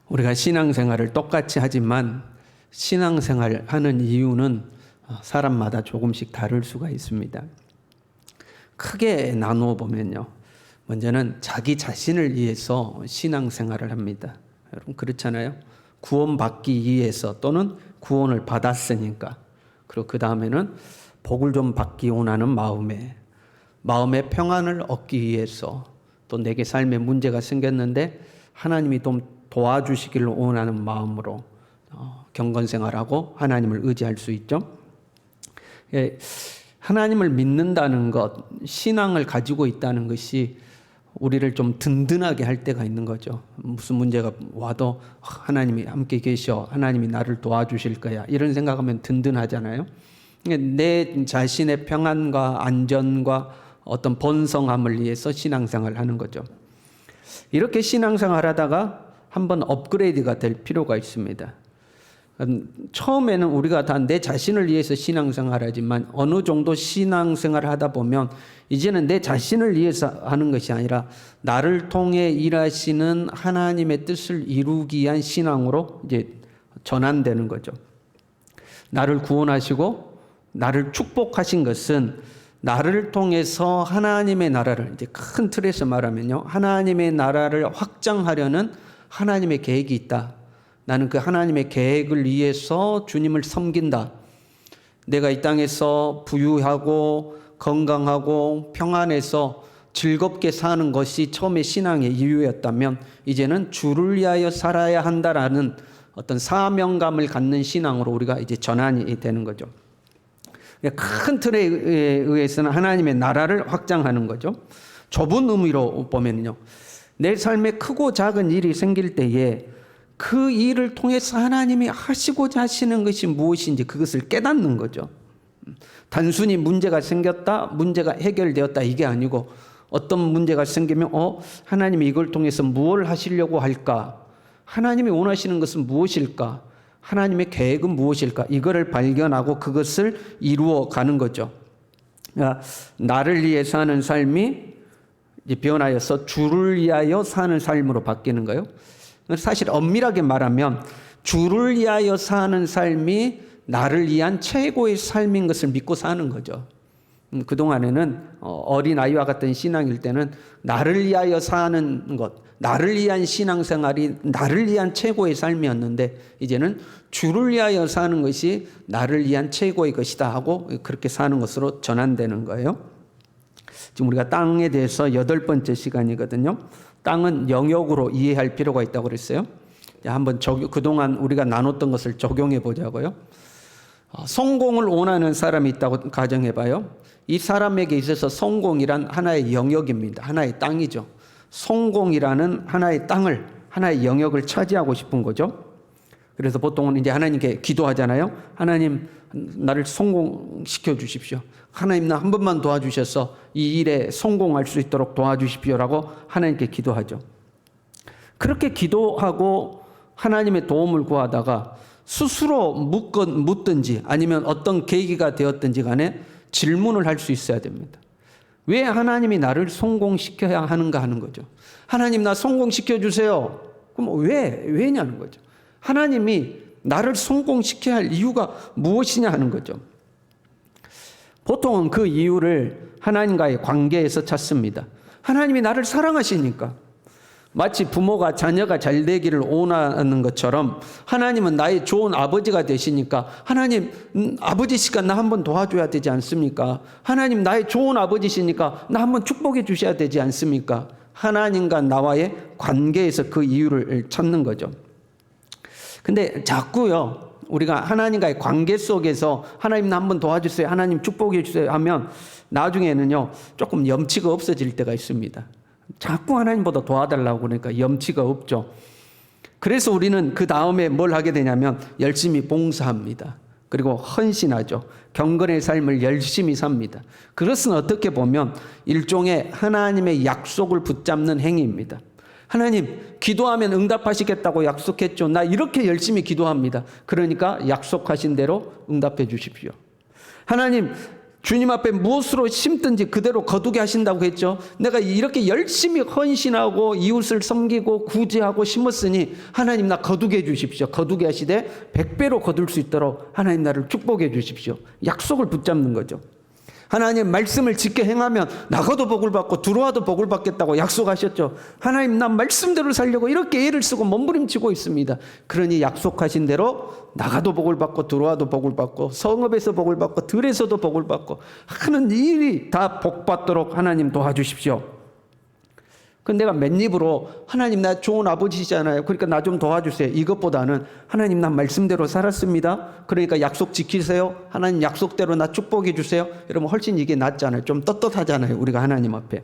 우리가 신앙생활을 똑같이 하지만 신앙생활 하는 이유는 사람마다 조금씩 다를 수가 있습니다. 크게 나누어 보면요. 먼저는 자기 자신을 위해서 신앙생활을 합니다. 여러분 그렇잖아요. 구원받기 위해서 또는 구원을 받았으니까. 그리고 그 다음에는 복을 좀 받기 원하는 마음의 평안을 얻기 위해서, 또 내게 삶에 문제가 생겼는데 하나님이 좀 도와주시기를 원하는 마음으로 경건생활하고 하나님을 의지할 수 있죠. 하나님을 믿는다는 것, 신앙을 가지고 있다는 것이 우리를 좀 든든하게 할 때가 있는 거죠. 무슨 문제가 와도 하나님이 함께 계셔, 하나님이 나를 도와주실 거야, 이런 생각하면 든든하잖아요. 내 자신의 평안과 안전과 어떤 번성함을 위해서 신앙생활을 하는 거죠. 이렇게 신앙생활 하다가 한번 업그레이드가 될 필요가 있습니다. 처음에는 우리가 다 내 자신을 위해서 신앙생활 하지만 어느 정도 신앙생활을 하다 보면 이제는 내 자신을 위해서 하는 것이 아니라 나를 통해 일하시는 하나님의 뜻을 이루기 위한 신앙으로 이제 전환되는 거죠. 나를 구원하시고 나를 축복하신 것은 나를 통해서 하나님의 나라를, 이제 큰 틀에서 말하면요, 하나님의 나라를 확장하려는 하나님의 계획이 있다. 나는 그 하나님의 계획을 위해서 주님을 섬긴다. 내가 이 땅에서 부유하고 건강하고 평안해서 즐겁게 사는 것이 처음에 신앙의 이유였다면 이제는 주를 위하여 살아야 한다라는 어떤 사명감을 갖는 신앙으로 우리가 이제 전환이 되는 거죠. 큰 틀에 의해서는 하나님의 나라를 확장하는 거죠. 좁은 의미로 보면요, 내 삶에 크고 작은 일이 생길 때에 그 일을 통해서 하나님이 하시고자 하시는 것이 무엇인지 그것을 깨닫는 거죠. 단순히 문제가 생겼다, 문제가 해결되었다, 이게 아니고 어떤 문제가 생기면 하나님이 이걸 통해서 무엇을 하시려고 할까? 하나님이 원하시는 것은 무엇일까? 하나님의 계획은 무엇일까? 이거를 발견하고 그것을 이루어 가는 거죠. 그러니까 나를 위해 사는 삶이 이제 변하여서 주를 위하여 사는 삶으로 바뀌는 거예요. 사실 엄밀하게 말하면 주를 위하여 사는 삶이 나를 위한 최고의 삶인 것을 믿고 사는 거죠. 그동안에는 어린아이와 같은 신앙일 때는 나를 위하여 사는 것, 나를 위한 신앙생활이 나를 위한 최고의 삶이었는데 이제는 주를 위하여 사는 것이 나를 위한 최고의 것이다 하고 그렇게 사는 것으로 전환되는 거예요. 지금 우리가 땅에 대해서 8번째 시간이거든요. 땅은 영역으로 이해할 필요가 있다고 그랬어요. 한번 그동안 우리가 나눴던 것을 적용해 보자고요. 성공을 원하는 사람이 있다고 가정해 봐요. 이 사람에게 있어서 성공이란 하나의 영역입니다. 하나의 땅이죠. 성공이라는 하나의 땅을, 하나의 영역을 차지하고 싶은 거죠. 그래서 보통은 이제 하나님께 기도하잖아요. 하나님, 나를 성공시켜 주십시오. 하나님, 나 한 번만 도와주셔서 이 일에 성공할 수 있도록 도와주십시오라고 하나님께 기도하죠. 그렇게 기도하고 하나님의 도움을 구하다가 스스로 묻든지 아니면 어떤 계기가 되었든지 간에 질문을 할 수 있어야 됩니다. 왜 하나님이 나를 성공시켜야 하는가 하는 거죠. 하나님, 나 성공시켜 주세요. 그럼 왜냐는 거죠. 하나님이 나를 성공시켜야 할 이유가 무엇이냐 하는 거죠. 보통은 그 이유를 하나님과의 관계에서 찾습니다. 하나님이 나를 사랑하시니까. 마치 부모가 자녀가 잘 되기를 원하는 것처럼 하나님은 나의 좋은 아버지가 되시니까 하나님, 아버지시니까 나 한번 도와줘야 되지 않습니까? 하나님, 나의 좋은 아버지시니까 나 한번 축복해 주셔야 되지 않습니까? 하나님과 나와의 관계에서 그 이유를 찾는 거죠. 근데 자꾸요, 우리가 하나님과의 관계 속에서 하나님 나 한번 도와주세요, 하나님 축복해 주세요 하면 나중에는요 조금 염치가 없어질 때가 있습니다. 자꾸 하나님보다 도와달라고 그러니까 염치가 없죠. 그래서 우리는 그 다음에 뭘 하게 되냐면 열심히 봉사합니다. 그리고 헌신하죠. 경건의 삶을 열심히 삽니다. 그것은 어떻게 보면 일종의 하나님의 약속을 붙잡는 행위입니다. 하나님, 기도하면 응답하시겠다고 약속했죠. 나 이렇게 열심히 기도합니다. 그러니까 약속하신 대로 응답해 주십시오. 하나님, 주님 앞에 무엇으로 심든지 그대로 거두게 하신다고 했죠. 내가 이렇게 열심히 헌신하고 이웃을 섬기고 구제하고 심었으니 하나님 나 거두게 해 주십시오. 거두게 하시되 100배로 거둘 수 있도록 하나님 나를 축복해 주십시오. 약속을 붙잡는 거죠. 하나님 말씀을 지켜 행하면 나가도 복을 받고 들어와도 복을 받겠다고 약속하셨죠. 하나님 난 말씀대로 살려고 이렇게 애를 쓰고 몸부림치고 있습니다. 그러니 약속하신 대로 나가도 복을 받고 들어와도 복을 받고 성읍에서 복을 받고 들에서도 복을 받고 하는 일이 다 복받도록 하나님 도와주십시오. 근데 내가 맨입으로 하나님 나 좋은 아버지시잖아요. 그러니까 나 좀 도와주세요. 이것보다는 하나님 난 말씀대로 살았습니다. 그러니까 약속 지키세요. 하나님 약속대로 나 축복해 주세요. 이러면 훨씬 이게 낫잖아요. 좀 떳떳하잖아요. 우리가 하나님 앞에.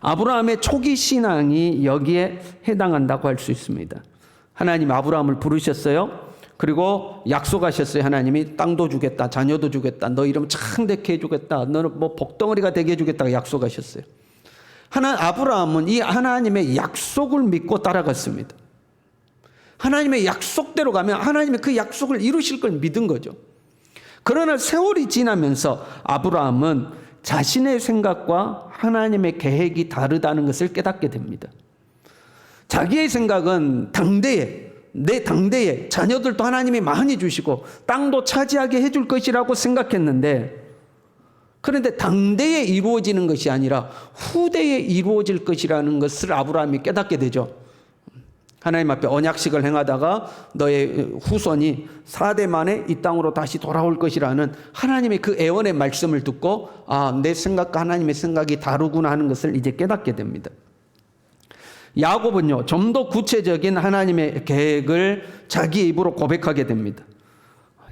아브라함의 초기 신앙이 여기에 해당한다고 할 수 있습니다. 하나님 아브라함을 부르셨어요. 그리고 약속하셨어요. 하나님이 땅도 주겠다. 자녀도 주겠다. 너 이름 창대케 해주겠다. 너는 뭐 복덩어리가 되게 해주겠다고 약속하셨어요. 아브라함은 이 하나님의 약속을 믿고 따라갔습니다. 하나님의 약속대로 가면 하나님의 그 약속을 이루실 걸 믿은 거죠. 그러나 세월이 지나면서 아브라함은 자신의 생각과 하나님의 계획이 다르다는 것을 깨닫게 됩니다. 자기의 생각은 내 당대에 자녀들도 하나님이 많이 주시고 땅도 차지하게 해줄 것이라고 생각했는데, 그런데 당대에 이루어지는 것이 아니라 후대에 이루어질 것이라는 것을 아브라함이 깨닫게 되죠. 하나님 앞에 언약식을 행하다가 너의 후손이 4대 만에 이 땅으로 다시 돌아올 것이라는 하나님의 그 애원의 말씀을 듣고 내 생각과 하나님의 생각이 다르구나 하는 것을 이제 깨닫게 됩니다. 야곱은요, 좀 더 구체적인 하나님의 계획을 자기 입으로 고백하게 됩니다.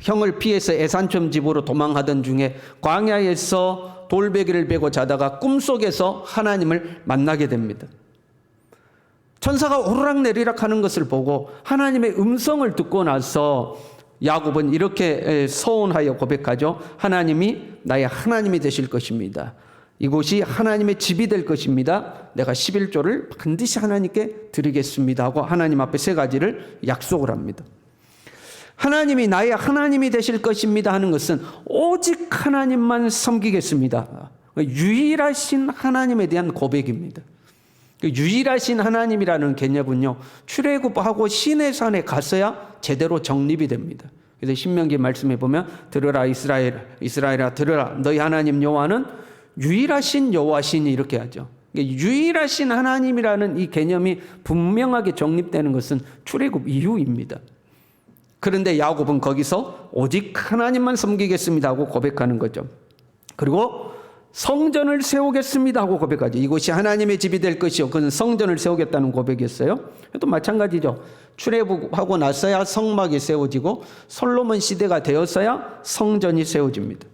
형을 피해서 에산촌 집으로 도망하던 중에 광야에서 돌베개를 베고 자다가 꿈속에서 하나님을 만나게 됩니다. 천사가 오르락내리락 하는 것을 보고 하나님의 음성을 듣고 나서 야곱은 이렇게 서원하여 고백하죠. 하나님이 나의 하나님이 되실 것입니다. 이곳이 하나님의 집이 될 것입니다. 내가 11조를 반드시 하나님께 드리겠습니다 하고 하나님 앞에 3가지를 약속을 합니다. 하나님이 나의 하나님이 되실 것입니다 하는 것은 오직 하나님만 섬기겠습니다. 유일하신 하나님에 대한 고백입니다. 유일하신 하나님이라는 개념은요, 출애굽하고 시내산에 가서야 제대로 정립이 됩니다. 그래서 신명기 말씀에 보면 들으라 이스라엘아 들으라 너희 하나님 여호와는 유일하신 여호와시니 이렇게 하죠. 유일하신 하나님이라는 이 개념이 분명하게 정립되는 것은 출애굽 이후입니다. 그런데 야곱은 거기서 오직 하나님만 섬기겠습니다 하고 고백하는 거죠. 그리고 성전을 세우겠습니다 하고 고백하죠. 이곳이 하나님의 집이 될 것이요. 그건 성전을 세우겠다는 고백이었어요. 또 마찬가지죠. 출애굽하고 나서야 성막이 세워지고 솔로몬 시대가 되었어야 성전이 세워집니다.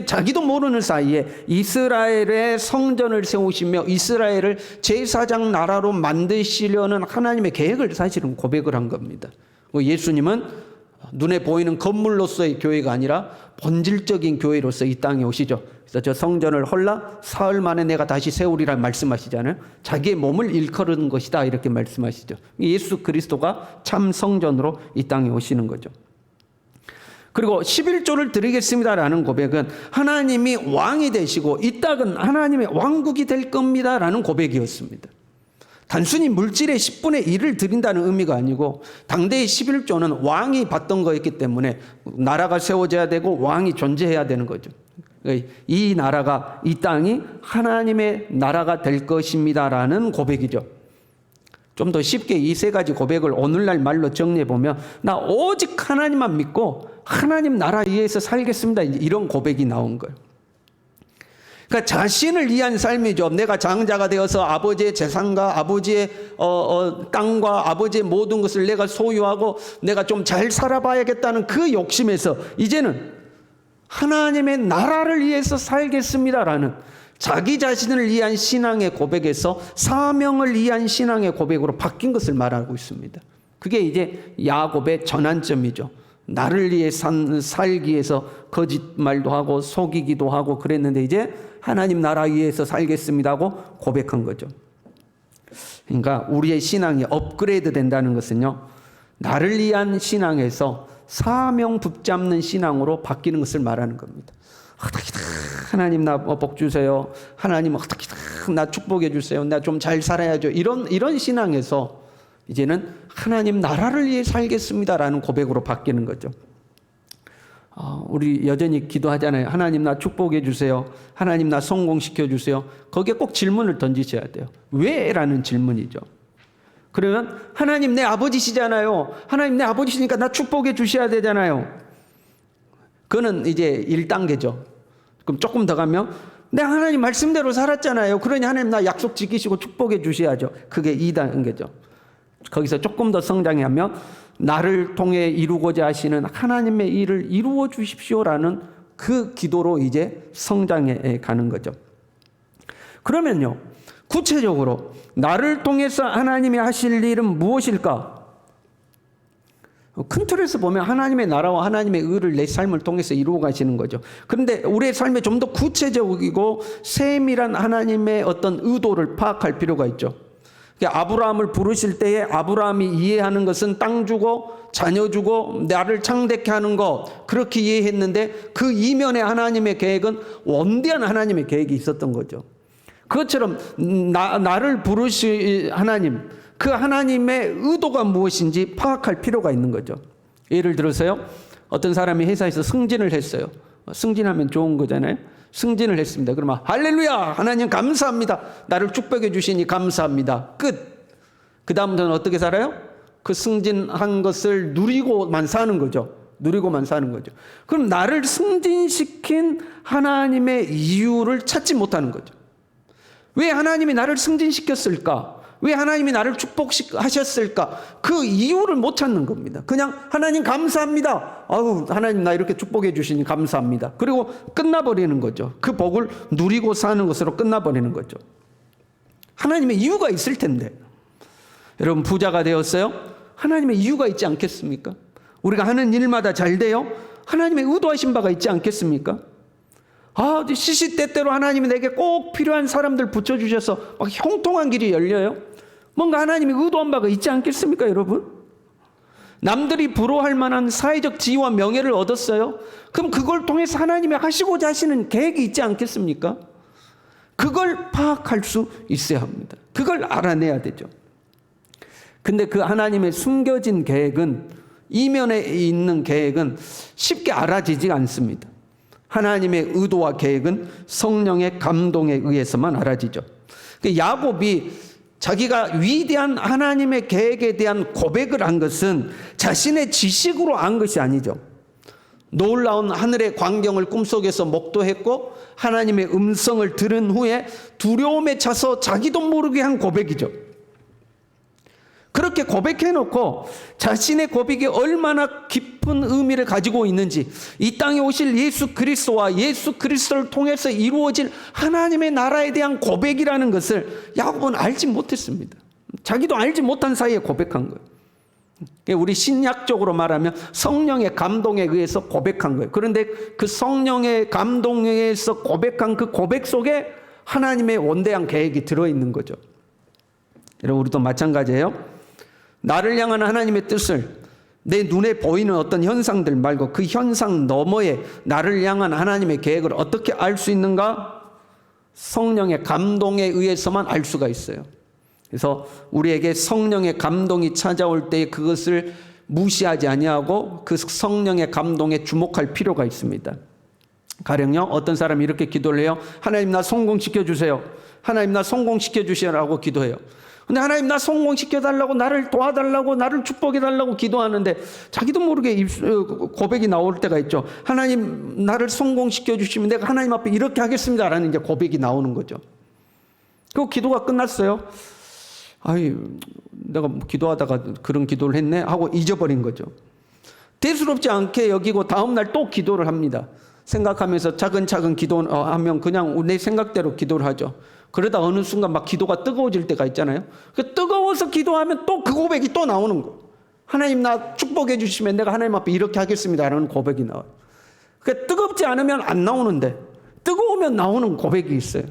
자기도 모르는 사이에 이스라엘의 성전을 세우시며 이스라엘을 제사장 나라로 만드시려는 하나님의 계획을 사실은 고백을 한 겁니다. 예수님은 눈에 보이는 건물로서의 교회가 아니라 본질적인 교회로서 이 땅에 오시죠. 그래서 저 성전을 헐라 사흘 만에 내가 다시 세우리라 말씀하시잖아요. 자기의 몸을 일컬은 것이다 이렇게 말씀하시죠. 예수 그리스도가 참 성전으로 이 땅에 오시는 거죠. 그리고 11조를 드리겠습니다라는 고백은 하나님이 왕이 되시고 이 땅은 하나님의 왕국이 될 겁니다라는 고백이었습니다. 단순히 물질의 10분의 1을 드린다는 의미가 아니고 당대의 11조는 왕이 받던 거였기 때문에 나라가 세워져야 되고 왕이 존재해야 되는 거죠. 이 나라가 이 땅이 하나님의 나라가 될 것입니다라는 고백이죠. 좀 더 쉽게 이 3가지 고백을 오늘날 말로 정리해 보면 나 오직 하나님만 믿고 하나님 나라 위에서 살겠습니다. 이런 고백이 나온 거예요. 그러니까 자신을 위한 삶이죠. 내가 장자가 되어서 아버지의 재산과 아버지의 땅과 아버지의 모든 것을 내가 소유하고 내가 좀 잘 살아봐야겠다는 그 욕심에서 이제는 하나님의 나라를 위해서 살겠습니다라는 자기 자신을 위한 신앙의 고백에서 사명을 위한 신앙의 고백으로 바뀐 것을 말하고 있습니다. 그게 이제 야곱의 전환점이죠. 나를 위해 살기 위해서 거짓말도 하고 속이기도 하고 그랬는데 이제 하나님 나라 위해서 살겠습니다 하고 고백한 거죠. 그러니까 우리의 신앙이 업그레이드 된다는 것은요, 나를 위한 신앙에서 사명 붙잡는 신앙으로 바뀌는 것을 말하는 겁니다. 어떻게든 하나님 나 복 주세요. 하나님 어떻게든 나 축복해 주세요. 나 좀 잘 살아야죠. 이런 신앙에서 이제는 하나님 나라를 위해 살겠습니다라는 고백으로 바뀌는 거죠. 우리 여전히 기도하잖아요. 하나님 나 축복해 주세요. 하나님 나 성공시켜 주세요. 거기에 꼭 질문을 던지셔야 돼요. 왜? 라는 질문이죠. 그러면 하나님 내 아버지시잖아요. 하나님 내 아버지시니까 나 축복해 주셔야 되잖아요. 그거는 이제 1단계죠. 그럼 조금 더 가면 내가 하나님 말씀대로 살았잖아요. 그러니 하나님 나 약속 지키시고 축복해 주셔야죠. 그게 2단계죠. 거기서 조금 더 성장하면 나를 통해 이루고자 하시는 하나님의 일을 이루어 주십시오라는 그 기도로 이제 성장해 가는 거죠. 그러면요, 구체적으로 나를 통해서 하나님이 하실 일은 무엇일까? 큰 틀에서 보면 하나님의 나라와 하나님의 의를 내 삶을 통해서 이루어 가시는 거죠. 그런데 우리의 삶에 좀 더 구체적이고 세밀한 하나님의 어떤 의도를 파악할 필요가 있죠. 아브라함을 부르실 때에 아브라함이 이해하는 것은 땅 주고 자녀 주고 나를 창대케 하는 것, 그렇게 이해했는데 그 이면에 하나님의 계획은 원대한 하나님의 계획이 있었던 거죠. 그것처럼 나를 부르신 하나님, 그 하나님의 의도가 무엇인지 파악할 필요가 있는 거죠. 예를 들어서요, 어떤 사람이 회사에서 승진을 했어요. 승진하면 좋은 거잖아요. 승진을 했습니다. 그러면 할렐루야, 하나님 감사합니다. 나를 축복해 주시니 감사합니다. 끝. 그 다음부터는 어떻게 살아요? 그 승진한 것을 누리고만 사는 거죠. 누리고만 사는 거죠. 그럼 나를 승진시킨 하나님의 이유를 찾지 못하는 거죠. 왜 하나님이 나를 승진시켰을까? 왜 하나님이 나를 축복하셨을까? 그 이유를 못 찾는 겁니다. 그냥 하나님 감사합니다. 아우, 하나님 나 이렇게 축복해 주시니 감사합니다. 그리고 끝나버리는 거죠. 그 복을 누리고 사는 것으로 끝나버리는 거죠. 하나님의 이유가 있을 텐데. 여러분 부자가 되었어요? 하나님의 이유가 있지 않겠습니까? 우리가 하는 일마다 잘 돼요? 하나님의 의도하신 바가 있지 않겠습니까? 시시때때로 하나님이 내게 꼭 필요한 사람들 붙여주셔서 막 형통한 길이 열려요. 뭔가 하나님이 의도한 바가 있지 않겠습니까, 여러분? 남들이 부러워할 만한 사회적 지위와 명예를 얻었어요. 그럼 그걸 통해서 하나님이 하시고자 하시는 계획이 있지 않겠습니까? 그걸 파악할 수 있어야 합니다. 그걸 알아내야 되죠. 근데 그 하나님의 숨겨진 계획은, 이면에 있는 계획은 쉽게 알아지지 않습니다. 하나님의 의도와 계획은 성령의 감동에 의해서만 알아지죠. 야곱이 자기가 위대한 하나님의 계획에 대한 고백을 한 것은 자신의 지식으로 한 것이 아니죠. 놀라운 하늘의 광경을 꿈속에서 목도했고 하나님의 음성을 들은 후에 두려움에 차서 자기도 모르게 한 고백이죠. 그렇게 고백해놓고 자신의 고백이 얼마나 깊은 의미를 가지고 있는지, 이 땅에 오실 예수 그리스도와 예수 그리스도를 통해서 이루어질 하나님의 나라에 대한 고백이라는 것을 야곱은 알지 못했습니다. 자기도 알지 못한 사이에 고백한 거예요. 우리 신약적으로 말하면 성령의 감동에 의해서 고백한 거예요. 그런데 그 성령의 감동에 의해서 고백한 그 고백 속에 하나님의 원대한 계획이 들어있는 거죠. 여러분 우리도 마찬가지예요. 나를 향한 하나님의 뜻을, 내 눈에 보이는 어떤 현상들 말고 그 현상 너머에 나를 향한 하나님의 계획을 어떻게 알 수 있는가? 성령의 감동에 의해서만 알 수가 있어요. 그래서 우리에게 성령의 감동이 찾아올 때 그것을 무시하지 아니하고 그 성령의 감동에 주목할 필요가 있습니다. 가령요, 어떤 사람이 이렇게 기도를 해요. 하나님 나 성공시켜 주세요. 하나님 나 성공시켜 주시라고 기도해요. 근데 하나님 나 성공시켜달라고, 나를 도와달라고, 나를 축복해달라고 기도하는데 자기도 모르게 고백이 나올 때가 있죠. 하나님 나를 성공시켜 주시면 내가 하나님 앞에 이렇게 하겠습니다라는 이제 고백이 나오는 거죠. 그 기도가 끝났어요. 내가 기도하다가 그런 기도를 했네 하고 잊어버린 거죠. 대수롭지 않게 여기고 다음날 또 기도를 합니다. 생각하면서 차근차근 기도하면 그냥 내 생각대로 기도를 하죠. 그러다 어느 순간 막 기도가 뜨거워질 때가 있잖아요. 그 뜨거워서 기도하면 또 그 고백이 또 나오는 거예요. 하나님 나 축복해 주시면 내가 하나님 앞에 이렇게 하겠습니다라는 고백이 나와요. 그 뜨겁지 않으면 안 나오는데 뜨거우면 나오는 고백이 있어요.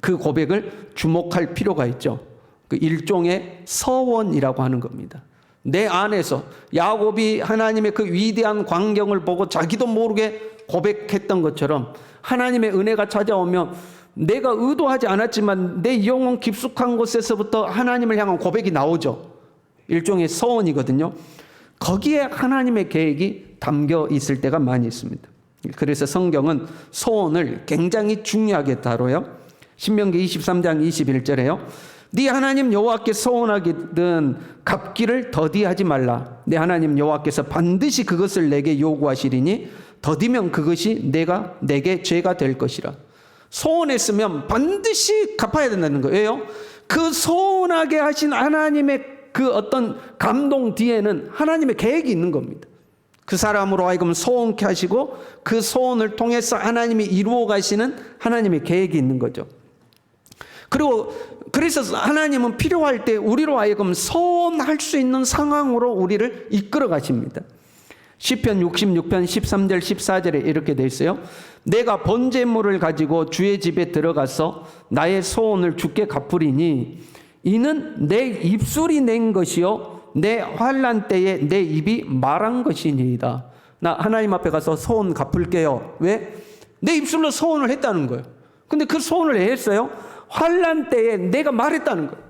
그 고백을 주목할 필요가 있죠. 그 일종의 서원이라고 하는 겁니다. 내 안에서 야곱이 하나님의 그 위대한 광경을 보고 자기도 모르게 고백했던 것처럼 하나님의 은혜가 찾아오면 내가 의도하지 않았지만 내 영혼 깊숙한 곳에서부터 하나님을 향한 고백이 나오죠. 일종의 서원이거든요. 거기에 하나님의 계획이 담겨 있을 때가 많이 있습니다. 그래서 성경은 소원을 굉장히 중요하게 다뤄요. 신명기 23장 21절에요. 네 하나님 여호와께 소원하기든 갚기를 더디하지 말라. 네 하나님 여호와께서 반드시 그것을 내게 요구하시리니 더디면 그것이 내게 죄가 될 것이라. 소원했으면 반드시 갚아야 된다는 거예요. 왜요? 그 소원하게 하신 하나님의 그 어떤 감동 뒤에는 하나님의 계획이 있는 겁니다. 그 사람으로 하여금 소원케 하시고 그 소원을 통해서 하나님이 이루어 가시는 하나님의 계획이 있는 거죠. 그리고 그래서 하나님은 필요할 때 우리로 하여금 소원할 수 있는 상황으로 우리를 이끌어 가십니다. 시편 66편 13절 14절에 이렇게 되어 있어요. 내가 번제물을 가지고 주의 집에 들어가서 나의 소원을 주께 갚으리니 이는 내 입술이 낸 것이요 내 환난 때에 내 입이 말한 것이니이다. 나 하나님 앞에 가서 소원 갚을게요. 왜? 내 입술로 소원을 했다는 거예요. 근데 그 소원을 왜 했어요? 환난 때에 내가 말했다는 거예요.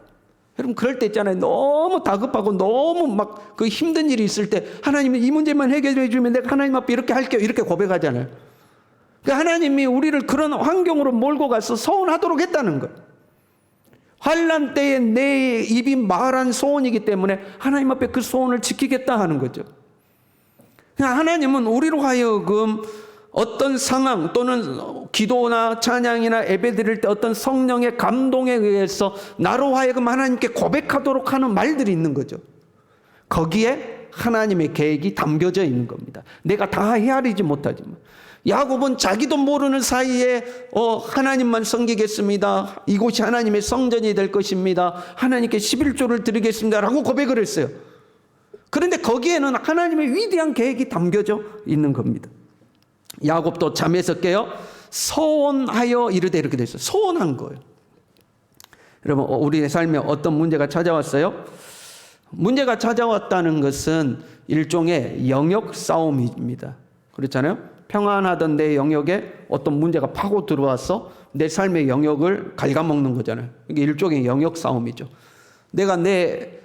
여러분 그럴 때 있잖아요. 너무 다급하고 너무 막 그 힘든 일이 있을 때 하나님이 이 문제만 해결해 주면 내가 하나님 앞에 이렇게 할게요. 이렇게 고백하잖아요. 그러니까 하나님이 우리를 그런 환경으로 몰고 가서 소원하도록 했다는 거예요. 환난 때에 내 입이 말한 소원이기 때문에 하나님 앞에 그 소원을 지키겠다 하는 거죠. 그러니까 하나님은 우리로 하여금 어떤 상황 또는 기도나 찬양이나 예배 드릴 때 어떤 성령의 감동에 의해서 나로 하여금 하나님께 고백하도록 하는 말들이 있는 거죠. 거기에 하나님의 계획이 담겨져 있는 겁니다. 내가 다 헤아리지 못하지만 야곱은 자기도 모르는 사이에 하나님만 섬기겠습니다. 이곳이 하나님의 성전이 될 것입니다. 하나님께 11조를 드리겠습니다 라고 고백을 했어요. 그런데 거기에는 하나님의 위대한 계획이 담겨져 있는 겁니다. 야곱도 잠에서 깨어 소원하여 이르되 이렇게 되어 있어요. 소원한 거예요. 여러분 우리의 삶에 어떤 문제가 찾아왔어요? 문제가 찾아왔다는 것은 일종의 영역 싸움입니다. 그렇잖아요. 평안하던 내 영역에 어떤 문제가 파고 들어와서 내 삶의 영역을 갉아먹는 거잖아요. 이게 일종의 영역 싸움이죠. 내가 내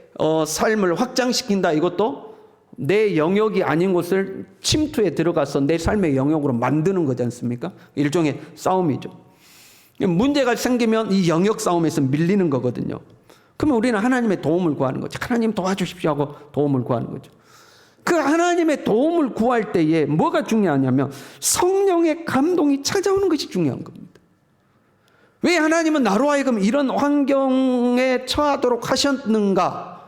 삶을 확장시킨다. 이것도 내 영역이 아닌 곳을 침투해 들어가서 내 삶의 영역으로 만드는 거지 않습니까? 일종의 싸움이죠. 문제가 생기면 이 영역 싸움에서 밀리는 거거든요. 그러면 우리는 하나님의 도움을 구하는 거죠. 하나님 도와주십시오 하고 도움을 구하는 거죠. 그 하나님의 도움을 구할 때에 뭐가 중요하냐면 성령의 감동이 찾아오는 것이 중요한 겁니다. 왜 하나님은 나로 하여금 이런 환경에 처하도록 하셨는가?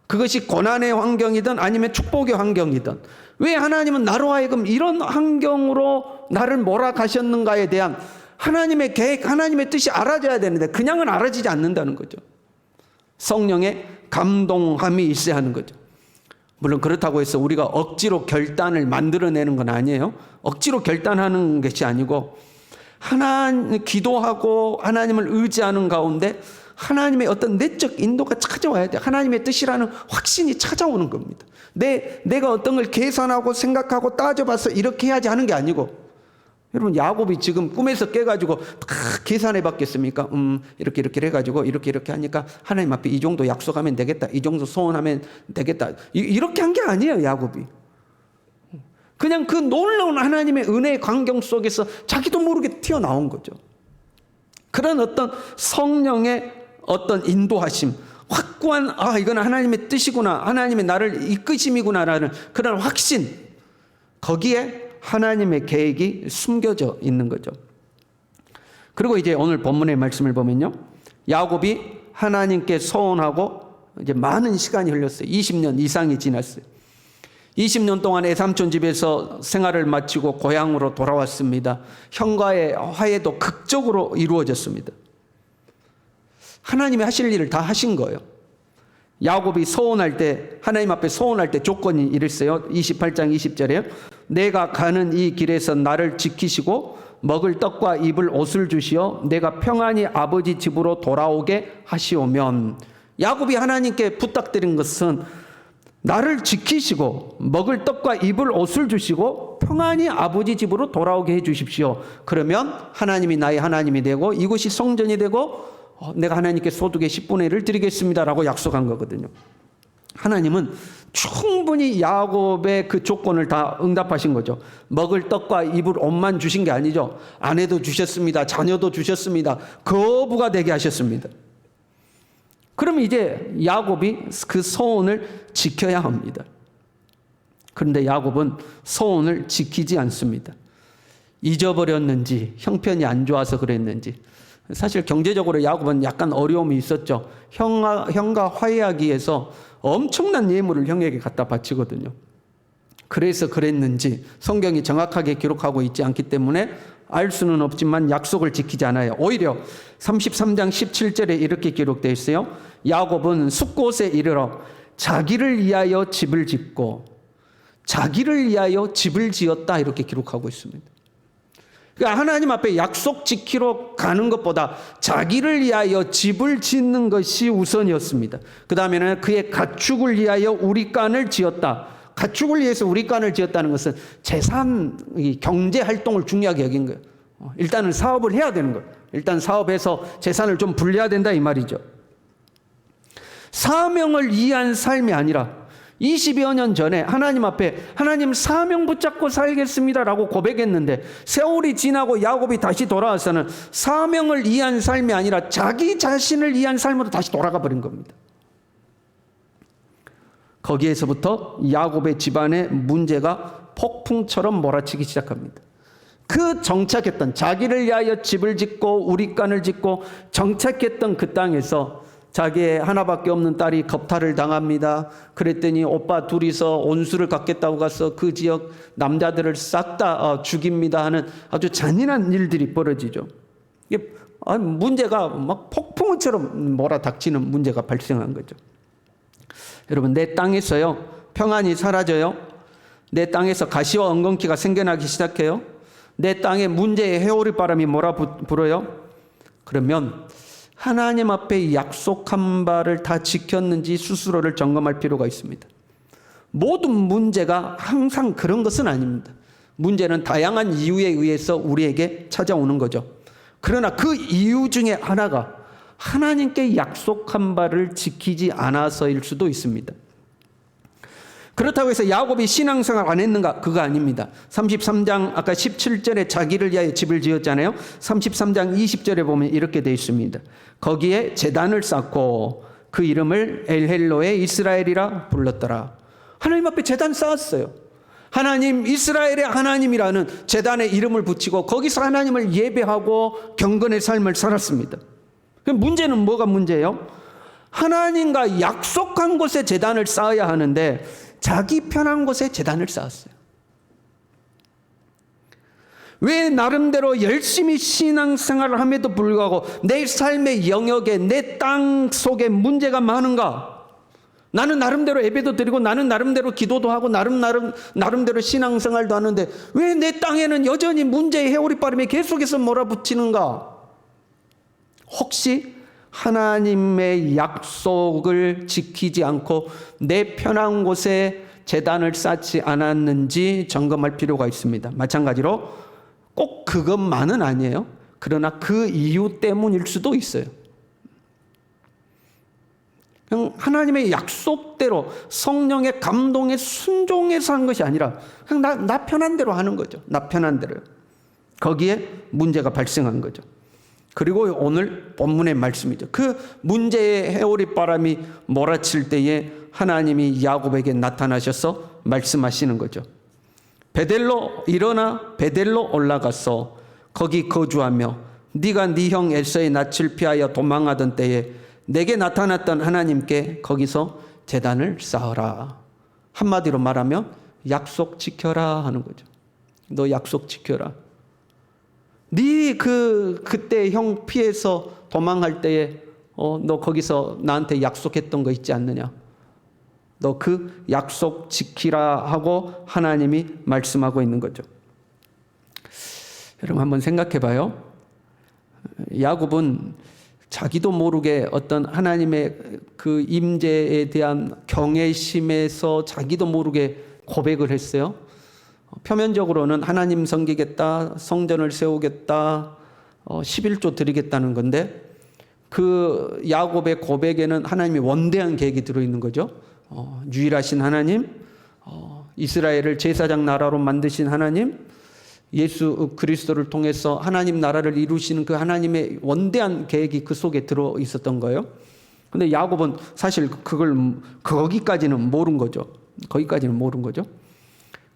그것이 고난의 환경이든 아니면 축복의 환경이든 왜 하나님은 나로 하여금 이런 환경으로 나를 몰아가셨는가에 대한 하나님의 계획, 하나님의 뜻이 알아져야 되는데 그냥은 알아지지 않는다는 거죠. 성령의 감동함이 있어야 하는 거죠. 물론 그렇다고 해서 우리가 억지로 결단을 만들어내는 건 아니에요. 억지로 결단하는 것이 아니고 기도하고 하나님을 의지하는 가운데 하나님의 어떤 내적 인도가 찾아와야 돼요. 하나님의 뜻이라는 확신이 찾아오는 겁니다. 내가 어떤 걸 계산하고 생각하고 따져봐서 이렇게 해야지 하는 게 아니고 여러분 야곱이 지금 꿈에서 깨가지고 다 계산해 봤겠습니까? 이렇게 해가지고 이렇게 하니까 하나님 앞에 이 정도 약속하면 되겠다. 이 정도 소원하면 되겠다. 이렇게 한 게 아니에요. 야곱이. 그냥 그 놀라운 하나님의 은혜의 광경 속에서 자기도 모르게 튀어나온 거죠. 그런 어떤 성령의 어떤 인도하심, 확고한 이건 하나님의 뜻이구나, 하나님의 나를 이끄심이구나라는 그런 확신, 거기에 하나님의 계획이 숨겨져 있는 거죠. 그리고 이제 오늘 본문의 말씀을 보면요, 야곱이 하나님께 소원하고 이제 많은 시간이 흘렀어요. 20년 이상이 지났어요. 20년 동안 애삼촌 집에서 생활을 마치고 고향으로 돌아왔습니다. 형과의 화해도 극적으로 이루어졌습니다. 하나님이 하실 일을 다 하신 거예요. 야곱이 소원할 때, 하나님 앞에 소원할 때 조건이 이랬어요. 28장 20절에요. 내가 가는 이 길에서 나를 지키시고 먹을 떡과 입을 옷을 주시어 내가 평안히 아버지 집으로 돌아오게 하시오면. 야곱이 하나님께 부탁드린 것은 나를 지키시고 먹을 떡과 입을 옷을 주시고 평안히 아버지 집으로 돌아오게 해 주십시오. 그러면 하나님이 나의 하나님이 되고 이곳이 성전이 되고 내가 하나님께 소득의 10분의 1을 드리겠습니다라고 약속한 거거든요. 하나님은 충분히 야곱의 그 조건을 다 응답하신 거죠. 먹을 떡과 입을 옷만 주신 게 아니죠. 아내도 주셨습니다. 자녀도 주셨습니다. 거부가 되게 하셨습니다. 그럼 이제 야곱이 그 소원을 지켜야 합니다. 그런데 야곱은 소원을 지키지 않습니다. 잊어버렸는지 형편이 안 좋아서 그랬는지, 사실 경제적으로 야곱은 약간 어려움이 있었죠. 형과 화해하기 위해서 엄청난 예물을 형에게 갖다 바치거든요. 그래서 그랬는지 성경이 정확하게 기록하고 있지 않기 때문에 알 수는 없지만 약속을 지키지 않아요. 오히려 33장 17절에 이렇게 기록되어 있어요. 야곱은 숫곳에 이르러 자기를 위하여 집을 짓고 자기를 위하여 집을 지었다, 이렇게 기록하고 있습니다. 그러니까 하나님 앞에 약속 지키러 가는 것보다 자기를 위하여 집을 짓는 것이 우선이었습니다. 그 다음에는 그의 가축을 위하여 우리간을 지었다. 가축을 위해서 우리간을 지었다는 것은 재산, 경제 활동을 중요하게 여긴 거예요. 일단은 사업을 해야 되는 거예요. 일단 사업해서 재산을 좀 불려야 된다, 이 말이죠. 사명을 이해한 삶이 아니라 20여 년 전에 하나님 앞에 하나님 사명 붙잡고 살겠습니다라고 고백했는데 세월이 지나고 야곱이 다시 돌아와서는 사명을 이해한 삶이 아니라 자기 자신을 이해한 삶으로 다시 돌아가 버린 겁니다. 거기에서부터 야곱의 집안의 문제가 폭풍처럼 몰아치기 시작합니다. 그 정착했던, 자기를 위하여 집을 짓고 우리간을 짓고 정착했던 그 땅에서 자기의 하나밖에 없는 딸이 겁탈을 당합니다. 그랬더니 오빠 둘이서 온수를 갖겠다고 가서 그 지역 남자들을 싹 다 죽입니다 하는 아주 잔인한 일들이 벌어지죠. 이게 문제가 막 폭풍처럼 몰아닥치는 문제가 발생한 거죠. 여러분, 내 땅에서요 평안이 사라져요. 내 땅에서 가시와 엉겅퀴가 생겨나기 시작해요. 내 땅에 문제의 해오리바람이 몰아불어요. 그러면 하나님 앞에 약속한 바를 다 지켰는지 스스로를 점검할 필요가 있습니다. 모든 문제가 항상 그런 것은 아닙니다. 문제는 다양한 이유에 의해서 우리에게 찾아오는 거죠. 그러나 그 이유 중에 하나가 하나님께 약속한 바를 지키지 않아서일 수도 있습니다. 그렇다고 해서 야곱이 신앙생활 안 했는가? 그거 아닙니다. 33장 아까 17절에 자기를 위하여 집을 지었잖아요. 33장 20절에 보면 이렇게 되어 있습니다. 거기에 제단을 쌓고 그 이름을 엘헬로의 이스라엘이라 불렀더라. 하나님 앞에 제단 쌓았어요. 하나님, 이스라엘의 하나님이라는 제단에 이름을 붙이고 거기서 하나님을 예배하고 경건의 삶을 살았습니다. 그럼 문제는 뭐가 문제예요? 하나님과 약속한 곳에 제단을 쌓아야 하는데 자기 편한 곳에 제단을 쌓았어요. 왜 나름대로 열심히 신앙생활을 함에도 불구하고 내 삶의 영역에, 내 땅 속에 문제가 많은가? 나는 나름대로 예배도 드리고 나는 나름대로 기도도 하고 나름대로 신앙생활도 하는데 왜 내 땅에는 여전히 문제의 해오리바람이 계속해서 몰아붙이는가? 혹시 하나님의 약속을 지키지 않고 내 편한 곳에 제단을 쌓지 않았는지 점검할 필요가 있습니다. 마찬가지로 꼭 그것만은 아니에요. 그러나 그 이유 때문일 수도 있어요. 그냥 하나님의 약속대로 성령의 감동에 순종해서 한 것이 아니라 그냥 나 편한 대로 하는 거죠. 나 편한 대로. 거기에 문제가 발생한 거죠. 그리고 오늘 본문의 말씀이죠. 그 문제의 해오리바람이 몰아칠 때에 하나님이 야곱에게 나타나셔서 말씀하시는 거죠. 베델로 일어나 베델로 올라가서 거기 거주하며 네가 네 형 에서의 낯을 피하여 도망하던 때에 내게 나타났던 하나님께 거기서 제단을 쌓아라. 한마디로 말하면 약속 지켜라 하는 거죠. 너 약속 지켜라. 네 그때 형 피해서 도망할 때에 너 거기서 나한테 약속했던 거 있지 않느냐? 너 그 약속 지키라 하고 하나님이 말씀하고 있는 거죠. 여러분 한번 생각해 봐요. 야곱은 자기도 모르게 어떤 하나님의 그 임재에 대한 경외심에서 자기도 모르게 고백을 했어요. 표면적으로는 하나님 섬기겠다, 성전을 세우겠다, 11조 드리겠다는 건데 그 야곱의 고백에는 하나님의 원대한 계획이 들어있는 거죠. 유일하신 하나님, 이스라엘을 제사장 나라로 만드신 하나님, 예수 그리스도를 통해서 하나님 나라를 이루시는 그 하나님의 원대한 계획이 그 속에 들어 있었던 거예요. 근데 야곱은 사실 거기까지는 모른 거죠. 거기까지는 모른 거죠.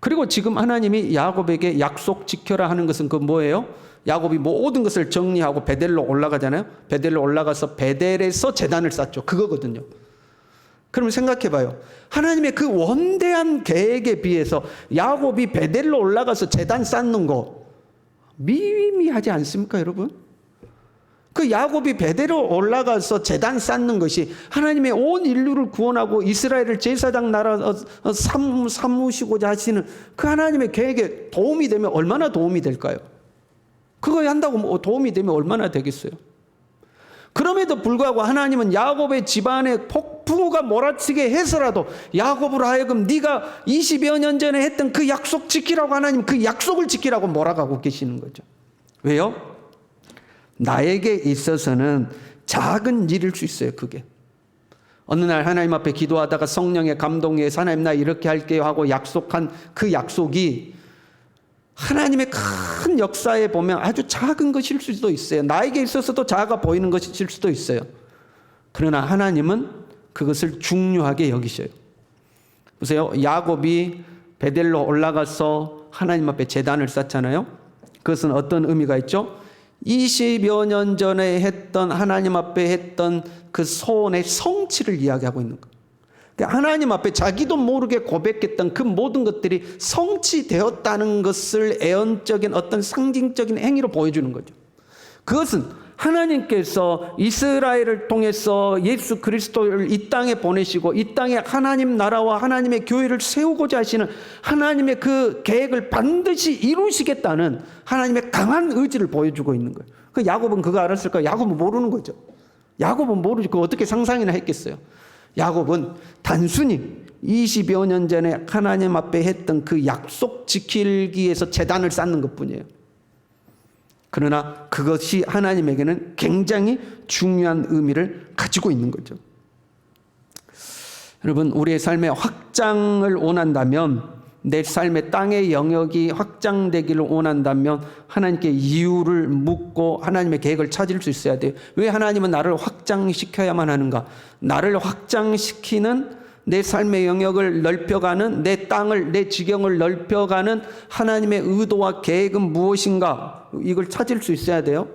그리고 지금 하나님이 야곱에게 약속 지켜라 하는 것은 그 뭐예요? 야곱이 모든 것을 정리하고 베델로 올라가잖아요. 베델로 올라가서 베델에서 제단을 쌓죠. 그거거든요. 그러면 생각해 봐요. 하나님의 그 원대한 계획에 비해서 야곱이 베델로 올라가서 제단 쌓는 거 미미하지 않습니까, 여러분? 그 야곱이 베델로 올라가서 제단 쌓는 것이 하나님의 온 인류를 구원하고 이스라엘을 제사장 나라 삼으시고자 하시는 그 하나님의 계획에 도움이 되면 얼마나 도움이 될까요? 그거 한다고 도움이 되면 얼마나 되겠어요? 그럼에도 불구하고 하나님은 야곱의 집안에 폭풍우가 몰아치게 해서라도 야곱으로 하여금 네가 20여 년 전에 했던 그 약속 지키라고 하나님 그 약속을 지키라고 몰아가고 계시는 거죠. 왜요? 나에게 있어서는 작은 일일 수 있어요. 그게 어느 날 하나님 앞에 기도하다가 성령의 감동에 하나님 나 이렇게 할게요 하고 약속한 그 약속이 하나님의 큰 역사에 보면 아주 작은 것일 수도 있어요. 나에게 있어서도 작아 보이는 것일 수도 있어요. 그러나 하나님은 그것을 중요하게 여기셔요. 보세요. 야곱이 베델로 올라가서 하나님 앞에 제단을 쌓잖아요. 그것은 어떤 의미가 있죠? 20여 년 전에 했던 하나님 앞에 했던 그 소원의 성취를 이야기하고 있는 거예요. 하나님 앞에 자기도 모르게 고백했던 그 모든 것들이 성취되었다는 것을 애언적인 어떤 상징적인 행위로 보여주는 거죠. 그것은 하나님께서 이스라엘을 통해서 예수 그리스도를 이 땅에 보내시고 이 땅에 하나님 나라와 하나님의 교회를 세우고자 하시는 하나님의 그 계획을 반드시 이루시겠다는 하나님의 강한 의지를 보여주고 있는 거예요. 그 야곱은 그거 알았을까요? 야곱은 모르는 거죠. 야곱은 모르지. 그거 어떻게 상상이나 했겠어요? 야곱은 단순히 20여 년 전에 하나님 앞에 했던 그 약속 지키기 위해서 제단을 쌓는 것뿐이에요. 그러나 그것이 하나님에게는 굉장히 중요한 의미를 가지고 있는 거죠. 여러분, 우리의 삶의 확장을 원한다면, 내 삶의 땅의 영역이 확장되기를 원한다면 하나님께 이유를 묻고 하나님의 계획을 찾을 수 있어야 돼요. 왜 하나님은 나를 확장시켜야만 하는가? 나를 확장시키는 내 삶의 영역을 넓혀가는 내 땅을 내 지경을 넓혀가는 하나님의 의도와 계획은 무엇인가? 이걸 찾을 수 있어야 돼요.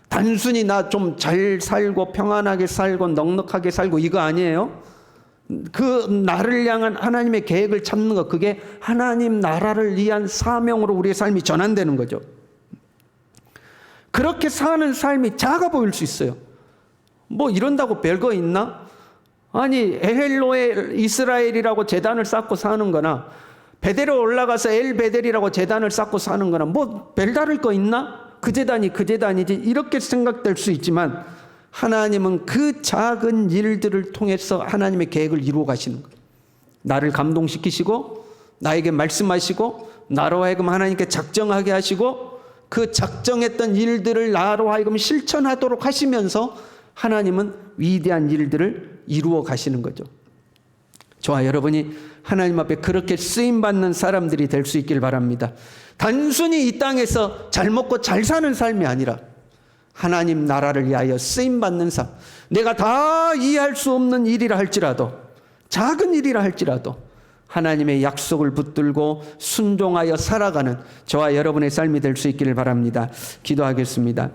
단순히 나 좀 잘 살고 평안하게 살고 넉넉하게 살고 이거 아니에요. 그 나를 향한 하나님의 계획을 찾는 것, 그게 하나님 나라를 위한 사명으로 우리의 삶이 전환되는 거죠. 그렇게 사는 삶이 작아 보일 수 있어요. 뭐 이런다고 별거 있나? 아니 에헬로에 이스라엘이라고 제단을 쌓고 사는 거나 베델에 올라가서 엘베델이라고 제단을 쌓고 사는 거나 뭐 별다를 거 있나? 그 제단이 그 제단이지 이렇게 생각될 수 있지만 하나님은 그 작은 일들을 통해서 하나님의 계획을 이루어 가시는 거예요. 나를 감동시키시고 나에게 말씀하시고 나로 하여금 하나님께 작정하게 하시고 그 작정했던 일들을 나로 하여금 실천하도록 하시면서 하나님은 위대한 일들을 이루어 가시는 거죠. 저와 여러분이 하나님 앞에 그렇게 쓰임받는 사람들이 될 수 있길 바랍니다. 단순히 이 땅에서 잘 먹고 잘 사는 삶이 아니라 하나님 나라를 위하여 쓰임받는 삶, 내가 다 이해할 수 없는 일이라 할지라도 작은 일이라 할지라도 하나님의 약속을 붙들고 순종하여 살아가는 저와 여러분의 삶이 될 수 있기를 바랍니다. 기도하겠습니다.